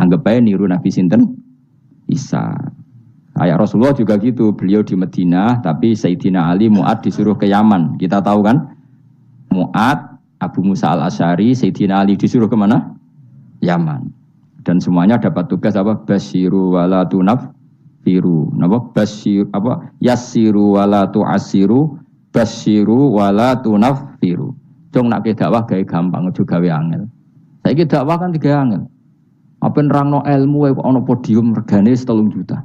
Anggap aja niru Nabi sinten Isa. Kayak Rasulullah juga gitu, beliau di Madinah, tapi Sayyidina Ali Mu'ad disuruh ke Yaman. Kita tahu kan? Mu'ad, Abu Musa al-Asy'ari, Sayyidina Ali disuruh kemana? Yaman. Dan semuanya dapat tugas apa? Basyiru wala tunaffiru. Napa? Basyir apa? Yassiru wala tu'assiru, basyiru wala tunaffiru. Cung nak ke dakwah gawe gampang aja gawe angel. Saiki dakwah kan digawe angel. Apa nerangno ilmu kok ana podium regane 3 juta.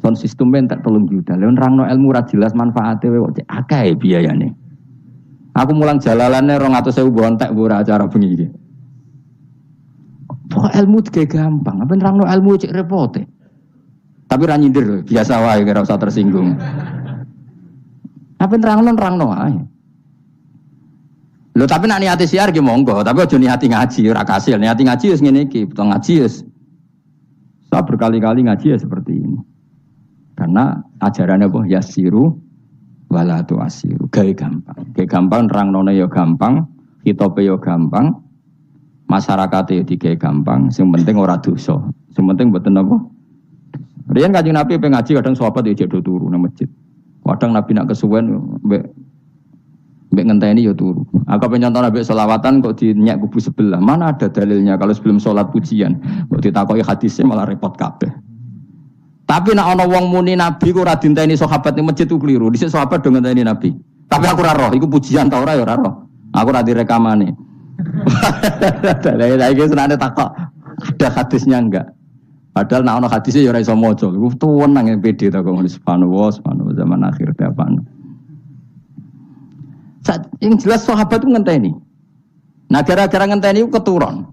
Sound system tak 3 juta. Lha nerangno ilmu ra jelas manfaate kok cek akeh biayane. Aku mulang jalalane 200.000 bontek ora acara bengi iki. Pokok ilmu digawe gampang. Apa nerangno ilmu cek repote. Tapi ra nyindir biasa wae ora usah tersinggung. Apa nerangno ae. Lho tapi nak niati siar ki monggo, tapi aja niati ngaji ora kasil. Niati ngaji wis ngene iki, butuh ngaji wis. Saya berkali-kali ngaji ya seperti ini. Karena ajarannya apa? Yasiru wala tu'asiru. Gawe gampang. Gawe gampang nerangnone ya gampang, khitobe ya gampang, masyarakate ya digawe gampang, sing penting ora dosa. Sing penting mboten apa? Riyen Kanjeng Nabi pengen ngaji kadang sahabat ya jedo turu nang masjid. Kadang Nabi nak kesuwen mbek ngenteni ya turu. Aku pengen contoh Nabi selawatan kok dinyek kubu sebelah. Mana ada dalilnya kalau sebelum sholat pujian kok ditakoki hadisnya malah repot kabeh. Tapi nak ana wong muni Nabi kok ora dinteni sahabat ning masjid ku keliru. Dhisik sahabat do ngenteni Nabi. Tapi aku ora roh, iku pujian ta ora ya ora roh. Aku ora direkamane. Lah iki senane takok ada hadisnya enggak? Padahal nak ana hadisnya ya ora iso maca. Iku tuwenang yang pede ta kok subhanallah zaman akhir ta apa. Yang jelas sahabat itu ngenteni. Nah gara-gara ngenteni itu keturun.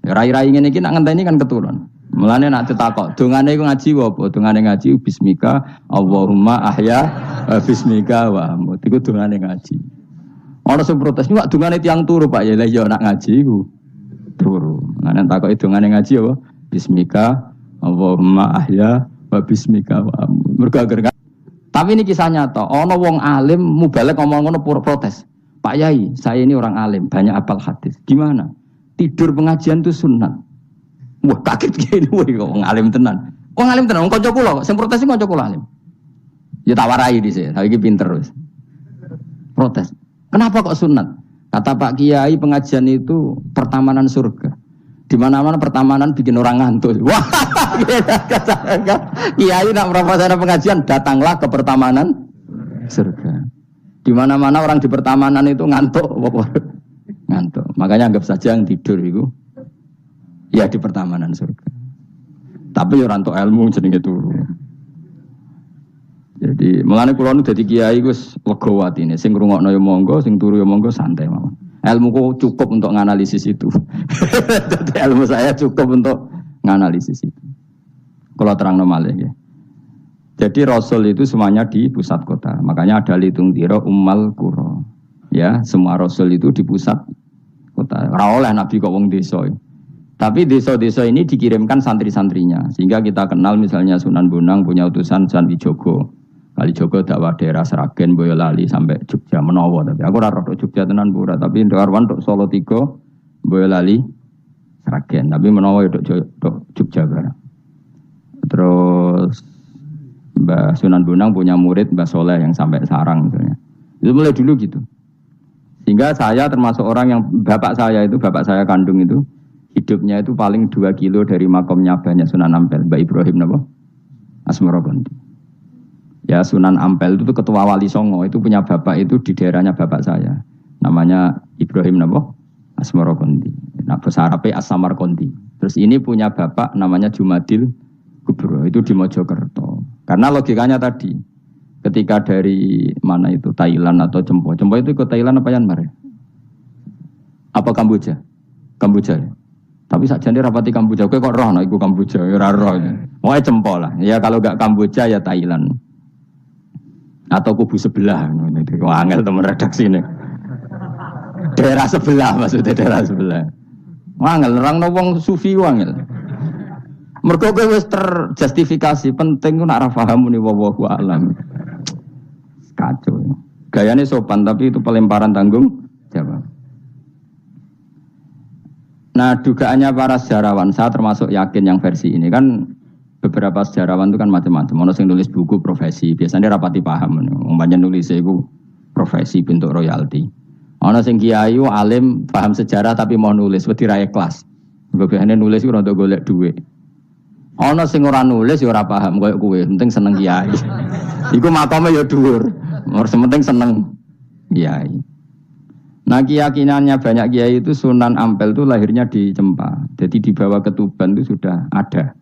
Rai-rai ngene iki nak ngenteni kan keturun. Mulane nak ditakok, dongane iku ngaji apa? Dongane ngaji bismika Allahumma ahya bismika wa amut. Iku dongane ngaji. Ana sing protes, "Nek dongane tiyang turu, Pak." Ya lah ya nak ngaji iku turu. Ngene takoki dongane ngaji apa? Bismika Allahumma ahya wa bismika wa amut. Mergo agar. Tapi ini kisah nyata, ono wong alim mubalek ngomong ngono protes. Pak Yai, saya ini orang alim, banyak hafal hadis. Gimana? Tidur pengajian itu sunat. Wah, kaget gini, wong alim tenan. Wong alim tenan, wong kanca kula, sing protes iki kanca kula alim. Ya tawarai dhisik, tapi iki pinter wis. Protes. Kenapa kok sunat? Kata Pak Kiai, pengajian itu pertamanan surga. Di mana-mana pertamanan bikin orang ngantuk. Wah, Kiai nak merapat pengajian, datanglah ke pertamanan surga. Di mana-mana orang di pertamanan itu ngantuk, ngantuk. Makanya anggap saja yang tidur itu, ya di pertamanan surga. Tapi orang untuk ilmu jenenge turu. Jadi mulane kula nu dadi kiai wis lega watine. Sing ngrungokno ya monggo, sing turu ya monggo santai mawon. Ilmuku cukup untuk menganalisis itu. Ilmu saya cukup untuk menganalisis itu. Kalau terang normal ya. Jadi Rasul itu semuanya di pusat kota. Makanya ada litung tiro ummal qura. Ya, semua Rasul itu di pusat kota. Ora oleh Nabi kok wong desa. Tapi desa-desa ini dikirimkan santri-santrinya. Sehingga kita kenal misalnya Sunan Bonang punya utusan Sunan Wijogo. Kalijogo dakwah daerah Sragen, Boyolali sampai Jogja menawa. Tapi aku ora roh Jogja tenan pura, tapi Ndarwan tok Solo 3, Boyolali, Sragen. Tapi menawa tok Jogja barang. Terus Mbah Sunan Bonang punya murid Mbah Soleh yang sampai Sarang misalnya. Itu mulai dulu gitu. Sehingga saya termasuk orang yang bapak saya kandung itu hidupnya itu paling 2 kilo dari makamnya banyak Sunan Ampel, Mbah Ibrahim napa? Asmorogondi. Ya Sunan Ampel itu ketua Wali Songo, itu punya bapak itu di daerahnya bapak saya. Namanya Ibrahim napa? Asmorogondi. Nah, bahasa Arabnya As-Samarqandi. Terus ini punya bapak namanya Jumadil Kubro, itu di Mojokerto. Karena logikanya tadi, ketika dari mana itu Thailand atau Cempo itu ke Thailand apa Myanmar? Apa Kamboja? Kamboja ya? Tapi sakjane rapati Kamboja, kowe kok roh nek iku Kamboja, ora roh. Pokoke Cempo lah. Ya kalau enggak Kamboja ya Thailand. Atau kubu sebelah, itu angel teman redaksi ini. Daerah sebelah maksudnya daerah sebelah. Angel, orang wong sufi angel. Mergo kowe wis terjustifikasi, penting ku nak ra paham muni wallahu alam. Kacau. Gayane sopan tapi itu pelemparan tanggung jawab. Nah, dugaannya para sejarawan, saya termasuk yakin yang versi ini kan beberapa sejarawan itu kan macam-macam. Ono sing nulis buku profesi, biasanya rapati paham. Umpamanya nulis itu profesi bentuk royalti. Ono sing kiai alim paham sejarah tapi mau nulis wedi ra ikhlas. Biasane nulis itu untuk golek duit. Ono sing ora nulis ya ora paham koyo kowe, penting seneng kiai. Iku makame ya dhuwur. Ora penting seneng kiai. Nah keyakinannya banyak kiai itu Sunan Ampel itu lahirnya di Cempa. Jadi dibawa ke Tuban itu sudah ada.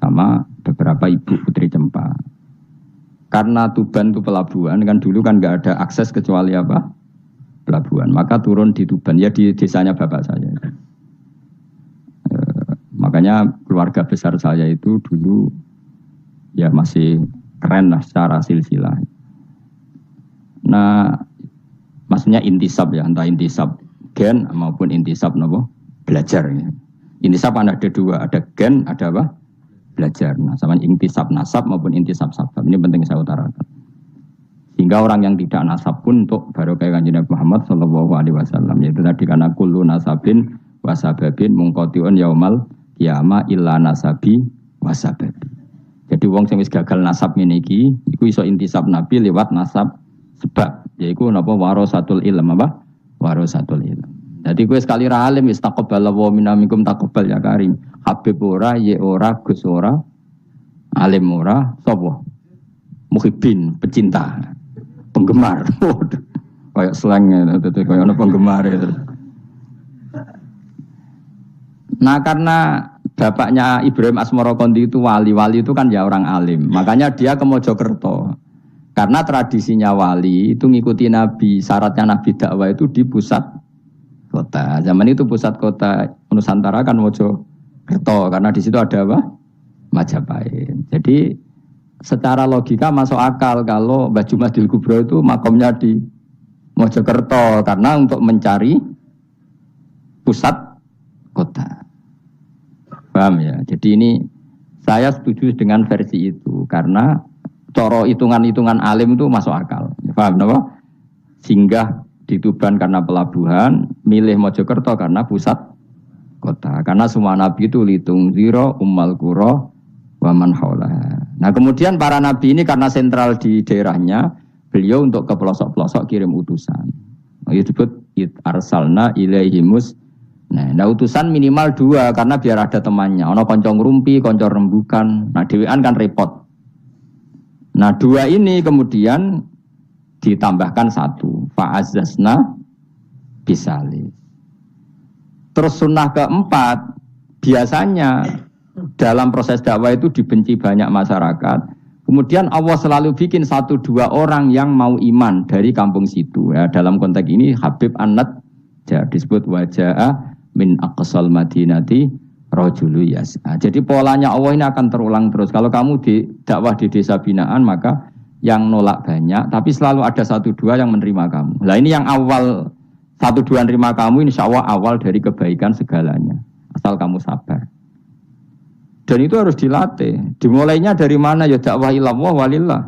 Sama beberapa ibu putri Cempa. Karena Tuban itu pelabuhan, kan dulu kan nggak ada akses kecuali apa? Pelabuhan. Maka turun di Tuban, ya di desanya bapak saya. Makanya keluarga besar saya itu dulu ya masih keren lah secara silsilah. Nah, maksudnya intisab ya, entah intisab gen maupun intisab apa? Belajar. Ya. Intisab ada dua, ada gen, ada apa? Belajar. Nah, sama intisab nasab maupun intisab sabab. Ini penting saya utarakan. Sehingga orang yang tidak nasab pun untuk barokah Kanjeng Nabi Muhammad sallallahu alaihi wasallam, yaitu tadi karena kullu nasabin wasababin mungqatiun yaumal qiyamah illa nasabi wasababi. Jadi wong sing wis gagal nasab ngene iki iku iso intisab Nabi lewat nasab sebab, yaiku napa warasatul ilm apa? Warasatul ilm. Jadi kowe sekali ra alim wis taqabbalallahu minna minkum taqabbal ya karim. Habib ora, ye ora, Gus ora, alim ora, sapa? Muhibbin, pecinta, penggemar. Kayak slang itu, kayak ana penggemar itu. Nah karena bapaknya Ibrahim Asmorokondi itu wali itu kan ya orang alim. Makanya dia ke Mojokerto. Karena tradisinya wali itu ngikuti Nabi. Syaratnya Nabi dakwah itu di pusat kota. Zaman itu pusat kota Nusantara kan Mojokerto. Karena di situ ada apa? Majapahit. Jadi secara logika masuk akal kalau Mbah Jumadil Kubro itu makomnya di Mojokerto. Karena untuk mencari pusat kota. Paham ya? Jadi ini saya setuju dengan versi itu karena coro hitungan-hitungan alim itu masuk akal. Paham apa? Singgah di Tuban karena pelabuhan, milih Mojokerto karena pusat kota. Karena semua nabi itu litung ziro ummal qura wa man haulaha. Nah, kemudian para nabi ini karena sentral di daerahnya, beliau untuk ke pelosok-pelosok kirim utusan. Itu disebut arsalna ilaihimus. Nah, utusan minimal 2 karena biar ada temannya. Ono konco ngrumpi, konco rembukan. Nah, dhewean kan repot. Nah, 2 ini kemudian ditambahkan 1. Fa'azzazna bisalis. Terus sunnah keempat, biasanya dalam proses dakwah itu dibenci banyak masyarakat. Kemudian Allah selalu bikin 1-2 orang yang mau iman dari kampung situ. Ya, dalam konteks ini Habib An-Nat disebut wajah min aqsal madinati rajulu yas'a. Jadi polanya Allah ini akan terulang terus. Kalau kamu di dakwah di desa binaan maka yang nolak banyak, tapi selalu ada 1-2 yang menerima kamu. Nah ini yang awal 1-2 menerima kamu, insya Allah awal dari kebaikan segalanya. Asal kamu sabar. Dan itu harus dilatih. Dimulainya dari mana? Ya dakwah ilallah walillah.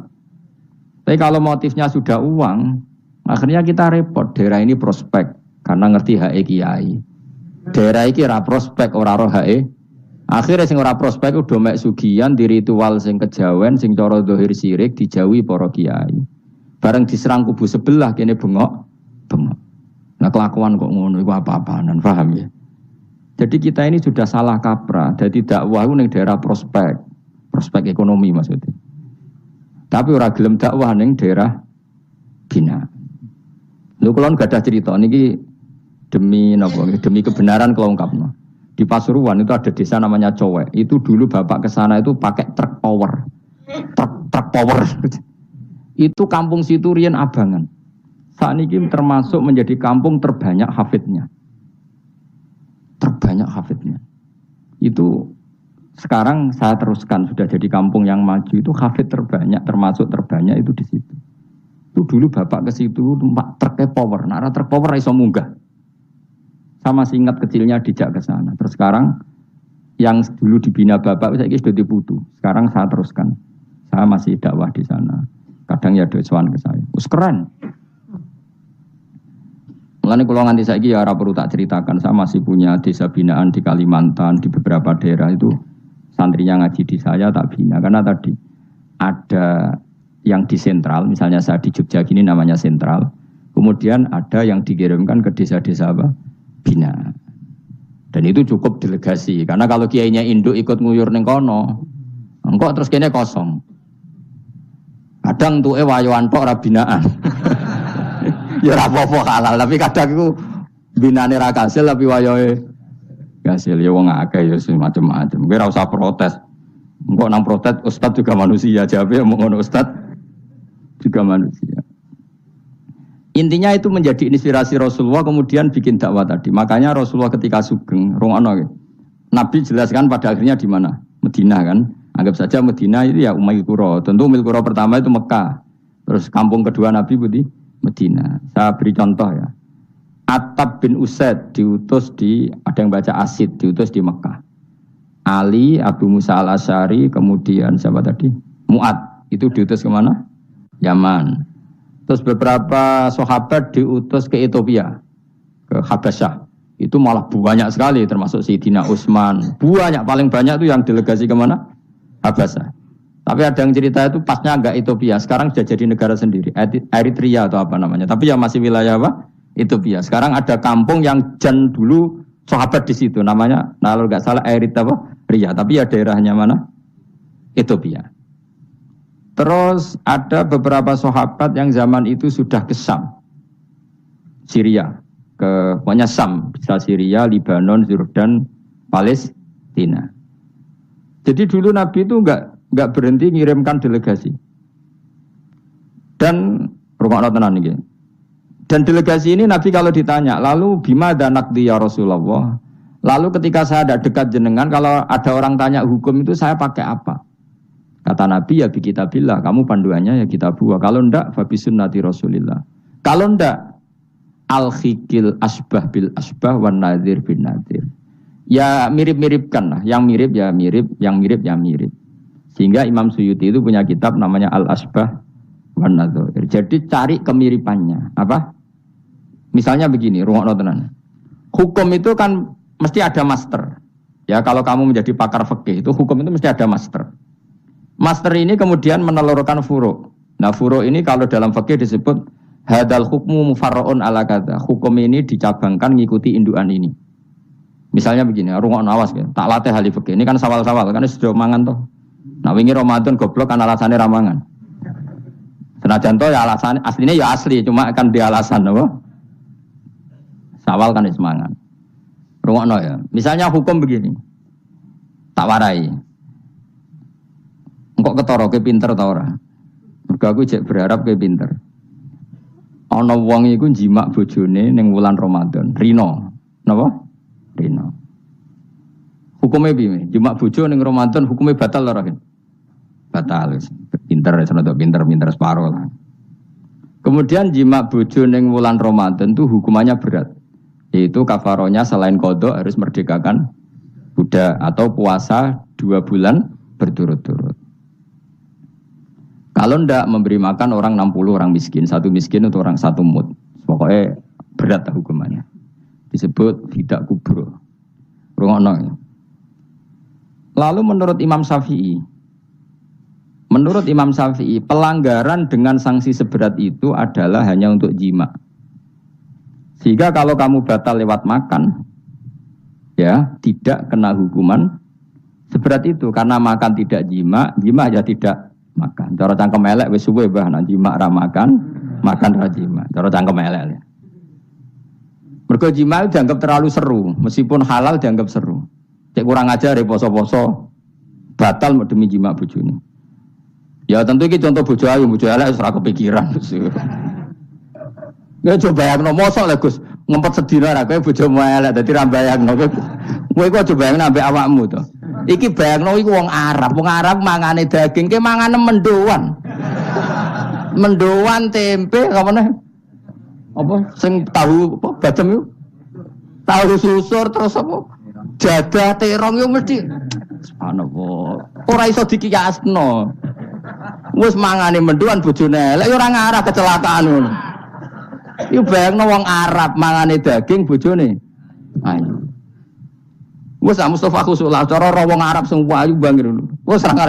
Tapi kalau motifnya sudah uang, akhirnya kita repot. Daerah ini prospek karena ngerti HE kiai. Daerah iki ora prospek ora roh hae. Akhire sing ora prospek udah mek sugihan di ritual sing kejawen sing cara zahir sirik dijauhi para kiai. Bareng diserang kubu sebelah kene bengok. Nah kelakuan kok ngono iku apa-apaan, paham ya? Jadi kita ini sudah salah kaprah. Jadi dakwah ning daerah prospek ekonomi maksudnya. Tapi ora gelem dakwah ning daerah bina. Lho kula gak ada cerita niki demi kebenaran kelongkapnya. Di Pasuruan itu ada desa namanya Cowek. Itu dulu bapak ke sana itu pakai truk power. Truk power. Itu kampung situ riyen abangan. Saat ini termasuk menjadi kampung terbanyak hafidnya. Itu sekarang saya teruskan sudah jadi kampung yang maju itu hafid terbanyak, termasuk terbanyak itu di situ. Itu dulu bapak ke situ numpak truk power. Nah, truk power iso munggah. Sama masih ingat kecilnya dijak ke sana. Terus sekarang yang dulu dibina bapak saya sudah diputu. Sekarang saya teruskan. Saya masih dakwah di sana. Kadang ya doa ke saya. Us keren. Mulane kula nganti saiki ya ora perlu tak ceritakan, saya masih punya desa binaan di Kalimantan, di beberapa daerah itu santrinya ngaji di saya tak bina karena tadi ada yang di sentral, misalnya saya di Jogja gini namanya sentral. Kemudian ada yang dikirimkan ke desa-desa apa? Bina. Dan itu cukup delegasi karena kalau kiainya induk ikut nguyur ning kono, engko terus kene kosong. Kadang tuke wayoan tok ora binaan. Ya ora apa-apa halal, tapi kadang iku binane ra kasil tapi wayohe kasil. Ya wong akeh ya macam-macam. Kowe ora usah protes. Engko nang protes ustaz juga manusia, jawabe mung ngono ustaz juga manusia. Intinya itu menjadi inspirasi Rasulullah kemudian bikin dakwah tadi. Makanya Rasulullah ketika sugeng rungono Nabi jelaskan pada akhirnya di mana? Madinah kan. Anggap saja Madinah itu ya Umayyah Qura. Tentu Umayyah Qura pertama itu Mekah. Terus kampung kedua Nabi Budi Madinah. Saya beri contoh ya. Attab bin Usaid diutus di, ada yang baca Asid, diutus di Mekah. Ali, Abu Musa al-Asy'ari, kemudian siapa tadi? Mu'ad, itu diutus kemana? Yaman. Terus beberapa sahabat diutus ke Ethiopia, ke Habasyah. Itu malah banyak sekali, termasuk Sayyidina Utsman. Banyak, paling banyak itu yang delegasi kemana? Habasyah. Tapi ada yang cerita itu pasnya enggak Ethiopia, sekarang sudah jadi negara sendiri, Eritrea atau apa namanya. Tapi ya masih wilayah apa? Ethiopia. Sekarang ada kampung yang jan dulu sahabat di situ, namanya, nah kalau enggak salah Eritrea, tapi ya daerahnya mana? Ethiopia. Terus ada beberapa sahabat yang zaman itu sudah ke Syam, Syria, ke pokoknya Syam, bisa Syria, Lebanon, Yordan, Palestina. Jadi dulu Nabi itu enggak berhenti ngirimkan delegasi. Dan rungokno tenan iki. Dan delegasi ini Nabi kalau ditanya, lalu bima danakdi ya Rasulullah. Lalu ketika saya ada dekat jenengan, kalau ada orang tanya hukum itu saya pakai apa? Kata Nabi ya bi kitabillah, kamu panduannya ya kitabullah. Kalau ndak fa bi sunnati Rasulillah. Kalau ndak al-khikil asbah bil asbah wan nadhir bin nadhir. Ya mirip-miripkan lah, yang mirip ya mirip, yang mirip ya mirip. Sehingga Imam Suyuti itu punya kitab namanya Al-Asbah wan Nadhir. Jadi cari kemiripannya. Apa? Misalnya begini, rungokno tenan. Hukum itu kan mesti ada master. Ya, kalau kamu menjadi pakar fikih itu hukum itu mesti ada master. Master ini kemudian menelurkan furu'. Nah, furu' ini kalau dalam fikih disebut hadal hukmu mufarra'un ala kadza. Hukum ini dicabangkan ngikuti indukan ini. Misalnya begini, rungokno awas ya. Tak latih ahli fikih. Ini kan sawal-sawal kan sudah mangan toh. Nah, wingi Ramadan goblok kan alasannya ramangan. Senajan toh ya alasan aslinya ya asli, cuma kan dia alasan apa? Sawal kan semangat. Rungokno ya. Misalnya hukum begini. Tak warai. Engkok ketara ke pinter ta ora? Mergo aku jek berharap ke pinter. Ana wong iku njimak bojone ning wulan Ramadan. Rino. Napa? Rino. Hukumnya piye? Njimak bojo ning Ramadan hukumnya batal ora? Batal. Pinter rada pinter separo lah. Kemudian njimak bojo ning wulan Ramadan itu hukumannya berat. Yaitu kafaronya selain qadha harus merdekakan budak atau puasa 2 bulan berturut-turut. Kalau ndak memberi makan orang 60 orang miskin, satu miskin untuk orang satu mud. Pokoknya berat hukumannya. Disebut fidak kubro. Rungokno. Lalu menurut Imam Syafi'i, pelanggaran dengan sanksi seberat itu adalah hanya untuk jima. Sehingga kalau kamu batal lewat makan, ya tidak kena hukuman seberat itu. Karena makan tidak jima, jima ya tidak makan. Cara cangkem elek wis suwe bah nang jima ra makan, makan ra jima. Cara cangkem elek. Mergo jima dianggap terlalu seru, meskipun halal dianggap seru. Cek kurang ajar poso-poso batal demi jima bojone. Ya tentu iki contoh bojo ayu, bojo elek wis ora kepikiran. Ya coba bayangno mosok lho Gus, ngempet sedina ra kowe bojomu elek dadi ra bayangno kowe kok coba bayangno ambek awakmu to. Iki bayangno iku wong Arab mangane daging, ke mangane mendoan. Mendoan tempe apa meneh? Apa sing tahu apa badem yo? Tahu susur terus apa? Jadah terong yo mesti subhanallah. Ora iso dikiyasno. Wis mangane mendoan bojone elek yo ora ngarah kecelakaan ngono. Iku bayangno wong Arab mangane daging bojone. Ayo. Wes Mustafa Khusulah cara wong Arab sing wayu bangir. Wes